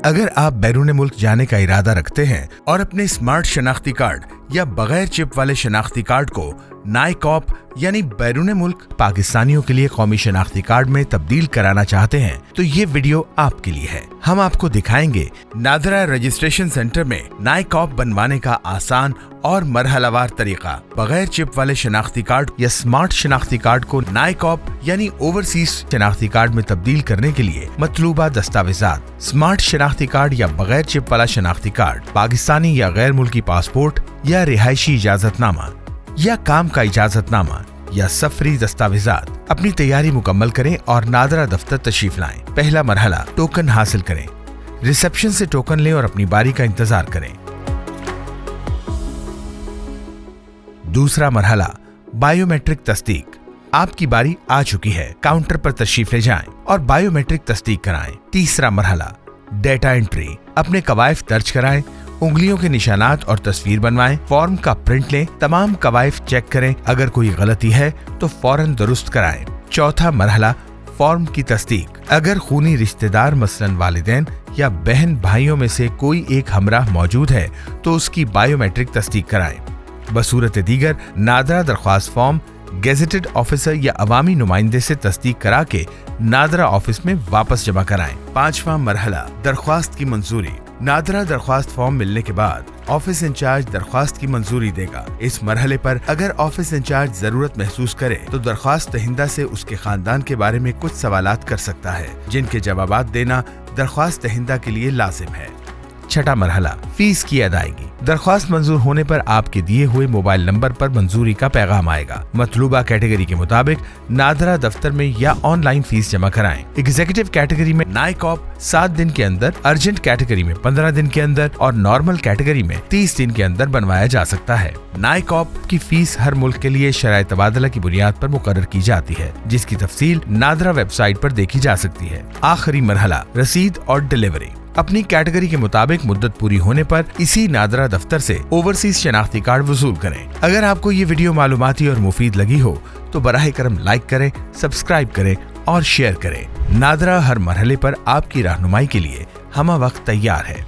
अगर आप बैरून मुल्क जाने का इरादा रखते हैं और अपने स्मार्ट शनाख्ती कार्ड या बगैर चिप वाले शनाख्ती कार्ड को नाइकॉप यानी बैरून मुल्क पाकिस्तानियों के लिए कौमी शनाख्ती कार्ड में तब्दील कराना चाहते हैं तो ये वीडियो आपके लिए है। हम आपको दिखाएंगे नादरा रजिस्ट्रेशन सेंटर में नाइकॉप बनवाने का आसान और मरहलावार तरीका। बगैर चिप वाले शनाख्ती कार्ड या स्मार्ट शनाख्ती कार्ड को नाइकॉप यानी ओवरसीज शनाख्ती कार्ड में तब्दील करने के लिए मतलूबा दस्तावेजात। स्मार्ट शनाख्ती कार्ड या बगैर चिप वाला शनाख्ती कार्ड, पाकिस्तानी या गैर मुल्की पासपोर्ट या रिहायशी इजाजतनामा या काम का इजाजतनामा या सफरी दस्तावेजात। अपनी तैयारी मुकम्मल करें और नादरा दफ्तर तशरीफ लाएं। पहला मरहला, टोकन हासिल करें। रिसेप्शन से टोकन लें और अपनी बारी का इंतजार करें। दूसरा मरहला, बायोमेट्रिक तस्दीक। आपकी बारी आ चुकी है, काउंटर पर तशरीफ ले जाएं और बायोमेट्रिक तस्दीक कराएं। तीसरा मरहला, डेटा एंट्री। अपने कवायफ दर्ज कराएं, उंगलियों के निशानात और तस्वीर बनवाएं, फॉर्म का प्रिंट लें, तमाम कवायफ चेक करें, अगर कोई गलती है तो फौरन दुरुस्त कराएं। चौथा मरहला, फॉर्म की तस्दीक। अगर खूनी रिश्तेदार मसलन वालिदैन या बहन भाइयों में से कोई एक हमराह मौजूद है तो उसकी बायोमेट्रिक तस्दीक कराएं। बसूरत दीगर नादरा दरख्वास्त फॉर्म गेजेटेड ऑफिसर या अवामी नुमाइंदे से तस्दीक करा के नादरा ऑफिस में वापस जमा कराएं। पांचवा मरहला, दरख्वास्त की मंजूरी। नादरा दरख्वास्त फॉर्म मिलने के बाद ऑफिस इंचार्ज दरख्वास्त की मंजूरी देगा। इस मरहले पर अगर ऑफिस इंचार्ज जरूरत महसूस करे तो दरख्वास्त दहिंदा से उसके खानदान के बारे में कुछ सवालात कर सकता है, जिनके जवाबात देना दरख्वास्त दहिंदा के लिए लाजिम है। छठा मरहला, फीस की अदायगी। दरख्वास्त मंजूर होने पर आपके दिए हुए मोबाइल नंबर पर मंजूरी का पैगाम आएगा। मतलूबा कैटेगरी के मुताबिक नादरा दफ्तर में या ऑनलाइन फीस जमा कराएं। एग्जीक्यूटिव कैटेगरी में नाइकॉप 7 दिन के अंदर, अर्जेंट कैटेगरी में 15 दिन के अंदर और नॉर्मल कैटेगरी में 30 दिन के अंदर बनवाया जा सकता है। नाइकॉप की फीस हर मुल्क के लिए शराय तबादला की बुनियाद पर मुकर्रर की जाती है, जिसकी तफसील नादरा वेबसाइट पर देखी जा सकती है। आखिरी मरहला, रसीद और डिलीवरी। अपनी कैटेगरी के मुताबिक मुद्दत पूरी होने पर इसी नादरा दफ्तर से ओवरसीज शनाख्ती कार्ड वसूल करें। अगर आपको ये वीडियो मालूमाती और मुफीद लगी हो तो बराह करम लाइक करें, सब्सक्राइब करें और शेयर करें। नादरा हर मरहले पर आपकी रहनुमाई के लिए हम वक्त तैयार है।